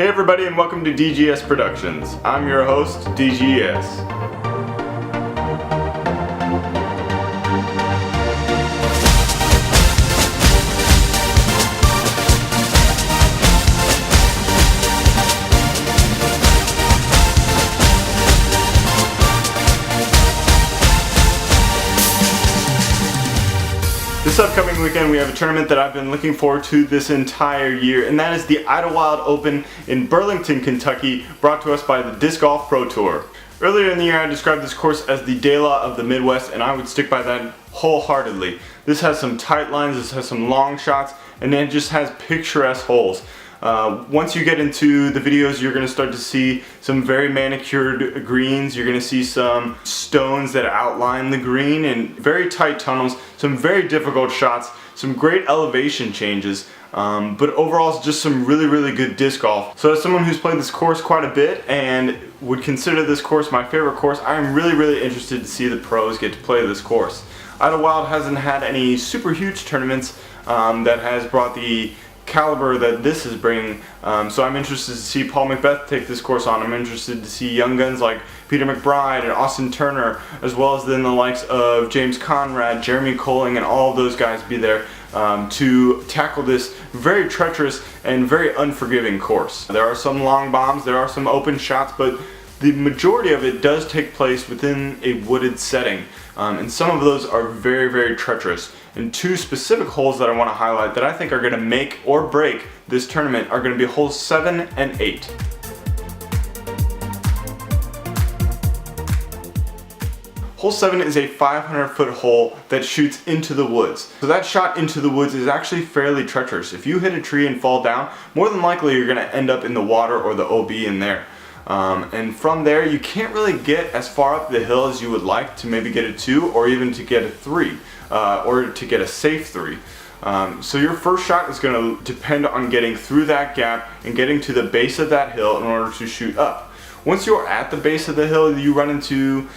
Hey everybody, and welcome to DGS Productions. I'm your host, D.G.S. This upcoming weekend we have a tournament that I've been looking forward to this entire year, and that is the Idlewild Open in Burlington, Kentucky, brought to us by the Disc Golf Pro Tour. Earlier in the year I described this course as the De La of the Midwest, and I would stick by that wholeheartedly. This has some tight lines, this has some long shots, and then it just has picturesque holes. Once you get into the videos, you're going to start to see some very manicured greens. You're going to see some stones that outline the green and very tight tunnels, some very difficult shots, some great elevation changes, but overall it's just some really good disc golf. So as someone who's played this course quite a bit and would consider this course my favorite course, I'm really interested to see the pros get to play this course. Idlewild hasn't had any super huge tournaments that has brought the caliber that this is bringing, so I'm interested to see Paul McBeth take this course on. I'm interested to see young guns like Peter McBride and Austin Turner, as well as then the likes of James Conrad, Jeremy Colling, and all of those guys be there to tackle this very treacherous and very unforgiving course. There are some long bombs, there are some open shots, but the majority of it does take place within a wooded setting, and some of those are very treacherous. And two specific holes that I want to highlight that I think are going to make or break this tournament are going to be holes 7 and 8. Hole 7 is a 500-foot hole that shoots into the woods. So that shot into the woods is actually fairly treacherous. If you hit a tree and fall down, more than likely you're going to end up in the water or the OB in there. And from there you can't really get as far up the hill as you would like to maybe get a 2 or even to get a 3 or to get a safe 3. So your first shot is going to depend on getting through that gap and getting to the base of that hill in order to shoot up. Once you're at the base of the hill, you run into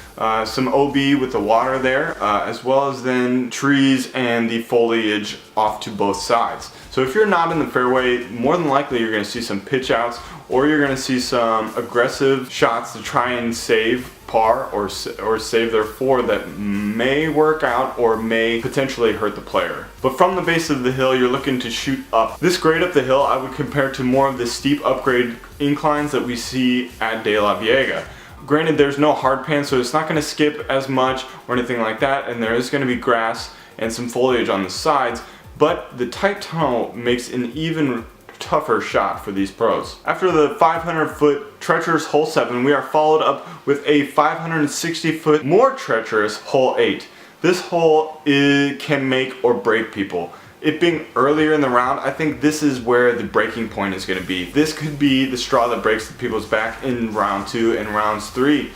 some OB with the water there, as well as then trees and the foliage off to both sides. So if you're not in the fairway, more than likely you're going to see some pitch outs, or you're going to see some aggressive shots to try and save par or save their 4 that may work out or may potentially hurt the player. But from the base of the hill, you're looking to shoot up. This grade up the hill I would compare to more of the steep upgrade inclines that we see at De La Viega. Granted, there's no hard pan, so it's not going to skip as much or anything like that, and there is going to be grass and some foliage on the sides, but the tight tunnel makes an even tougher shot for these pros. After the 500-foot treacherous hole 7, we are followed up with a 560-foot more treacherous hole 8. This hole can make or break people. It being earlier in the round, I think this is where the breaking point is going to be. This could be the straw that breaks the people's back in round 2 and rounds 3.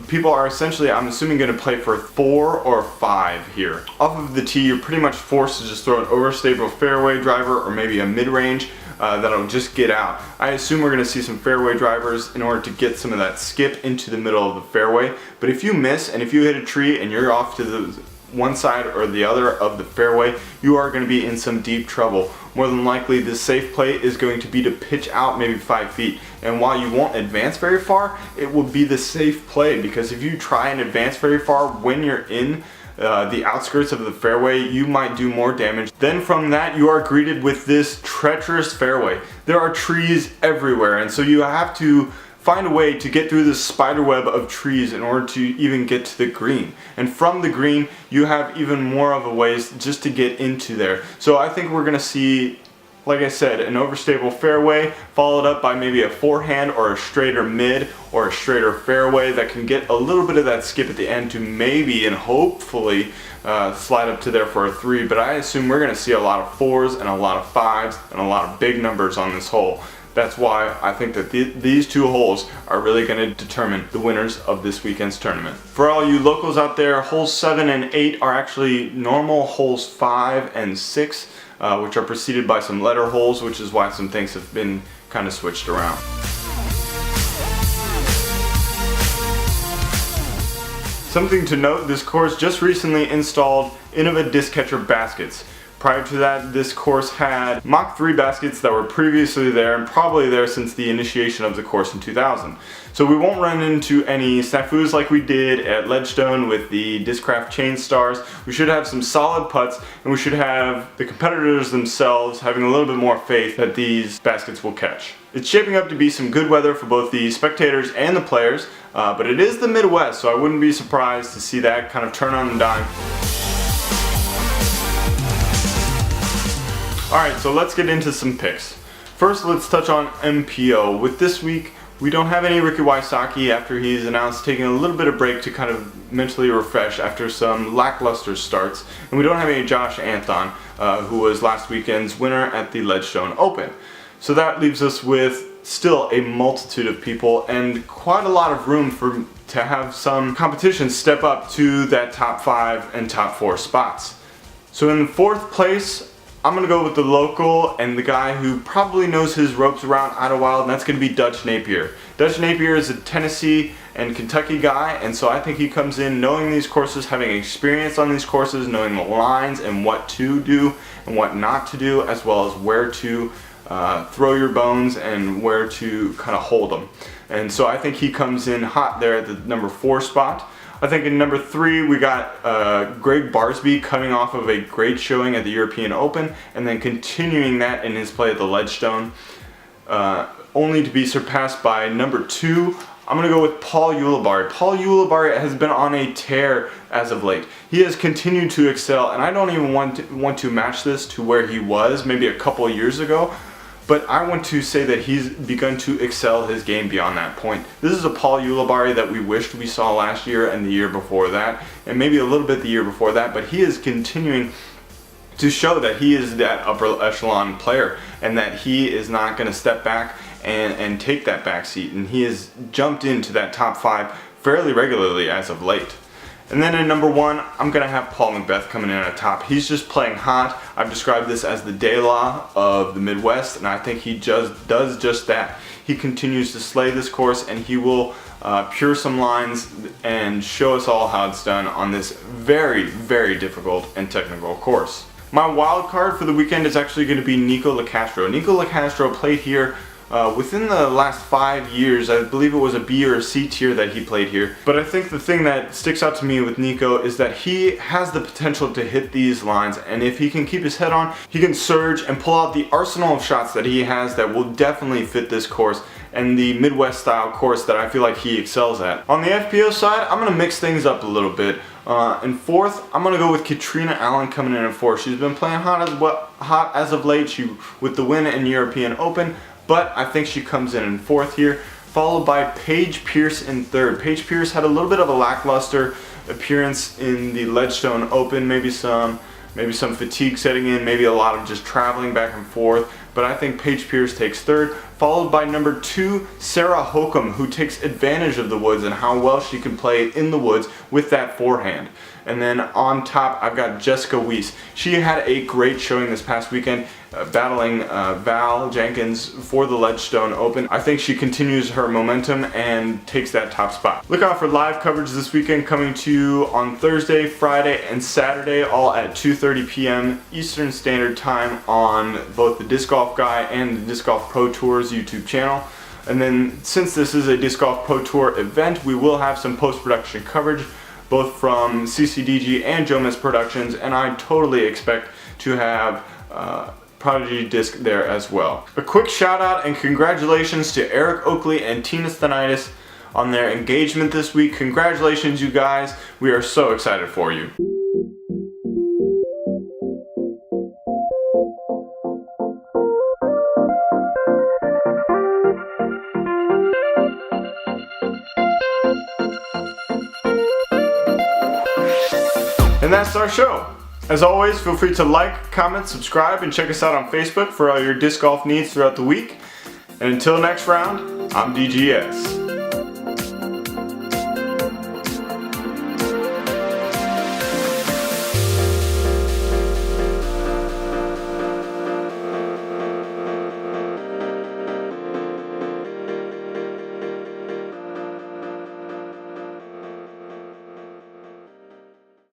People are essentially, I'm assuming, going to play for 4 or 5 here. Off of the tee, you're pretty much forced to just throw an overstable fairway driver or maybe a mid-range that'll just get out. I assume we're going to see some fairway drivers in order to get some of that skip into the middle of the fairway. But if you miss and if you hit a tree and you're off to the one side or the other of the fairway, you are going to be in some deep trouble. More than likely the safe play is going to be to pitch out maybe 5 feet, and while you won't advance very far, it will be the safe play, because if you try and advance very far when you're in the outskirts of the fairway, you might do more damage. Then from that you are greeted with this treacherous fairway. There are trees everywhere, and so you have to find a way to get through this spider web of trees in order to even get to the green. And from the green, you have even more of a ways just to get into there. So I think we're going to see, like I said, an overstable fairway followed up by maybe a forehand or a straighter mid or a straighter fairway that can get a little bit of that skip at the end to maybe and hopefully slide up to there for a 3. But I assume we're going to see a lot of 4s and a lot of 5s and a lot of big numbers on this hole. That's why I think that these 2 holes are really going to determine the winners of this weekend's tournament. For all you locals out there, holes 7 and 8 are actually normal holes 5 and 6, which are preceded by some letter holes, which is why some things have been kind of switched around. Something to note, this course just recently installed Innova disc catcher baskets. Prior to that, this course had Mach 3 baskets that were previously there and probably there since the initiation of the course in 2000. So we won't run into any snafus like we did at Ledgestone with the Discraft Chain Stars. We should have some solid putts, and we should have the competitors themselves having a little bit more faith that these baskets will catch. It's shaping up to be some good weather for both the spectators and the players, but it is the Midwest, so I wouldn't be surprised to see that kind of turn on the dime. Alright, so let's get into some picks. First, let's touch on MPO. With this week, we don't have any Ricky Wysocki after he's announced taking a little bit of break to kind of mentally refresh after some lackluster starts. And we don't have any Josh Anthon, who was last weekend's winner at the Ledgestone Open. So that leaves us with still a multitude of people and quite a lot of room to have some competition step up to that top 5 and top 4 spots. So in 4th place, I'm going to go with the local and the guy who probably knows his ropes around Idlewild, and that's going to be Dutch Napier. Dutch Napier is a Tennessee and Kentucky guy, and so I think he comes in knowing these courses, having experience on these courses, knowing the lines and what to do and what not to do, as well as where to throw your bones and where to kind of hold them. And so I think he comes in hot there at the number 4 spot. I think in number 3 we got Greg Barsby coming off of a great showing at the European Open and then continuing that in his play at the Ledgestone, only to be surpassed by number 2. I'm going to go with Paul Ulibarri. Paul Ulibarri has been on a tear as of late. He has continued to excel, and I don't even want to match this to where he was maybe a couple years ago. But I want to say that he's begun to excel his game beyond that point. This is a Paul Ulibarri that we wished we saw last year and the year before that, and maybe a little bit the year before that, but he is continuing to show that he is that upper echelon player and that he is not going to step back and take that back seat, and he has jumped into that top 5 fairly regularly as of late. And then in number 1, I'm going to have Paul McBeth coming in at top. He's just playing hot. I've described this as the De La of the Midwest, and I think he just does just that. He continues to slay this course, and he will pure some lines and show us all how it's done on this very, very difficult and technical course. My wild card for the weekend is actually going to be Nico Lacastro. Nico Lacastro played here within the last 5 years. I believe it was a B or a C tier that he played here. But I think the thing that sticks out to me with Nico is that he has the potential to hit these lines, and if he can keep his head on, he can surge and pull out the arsenal of shots that he has that will definitely fit this course and the Midwest style course that I feel like he excels at. On the FPO side, I'm going to mix things up a little bit. In 4th, I'm going to go with Katrina Allen coming in at 4th. She's been playing hot as of late with the win in European Open. But I think she comes in 4th here, followed by Paige Pierce in 3rd. Paige Pierce had a little bit of a lackluster appearance in the Ledgestone Open, maybe some fatigue setting in, maybe a lot of just traveling back and forth. But I think Paige Pierce takes 3rd, followed by number 2, Sarah Holcomb, who takes advantage of the woods and how well she can play in the woods with that forehand. And then on top, I've got Jessica Weiss. She had a great showing this past weekend, battling Val Jenkins for the Ledgestone Open. I think she continues her momentum and takes that top spot. Look out for live coverage this weekend coming to you on Thursday, Friday, and Saturday, all at 2:30 p.m. Eastern Standard Time on both the Disc Golf Guy and the Disc Golf Pro Tours YouTube channel. And then, since this is a Disc Golf Pro Tour event, we will have some post-production coverage both from CCDG and DGS Productions, and I totally expect to have Prodigy Disc there as well. A quick shout out and congratulations to Eric Oakley and Tina Stenitis on their engagement this week. Congratulations, you guys. We are so excited for you. And that's our show. As always, feel free to like, comment, subscribe, and check us out on Facebook for all your disc golf needs throughout the week. And until next round, I'm DGS.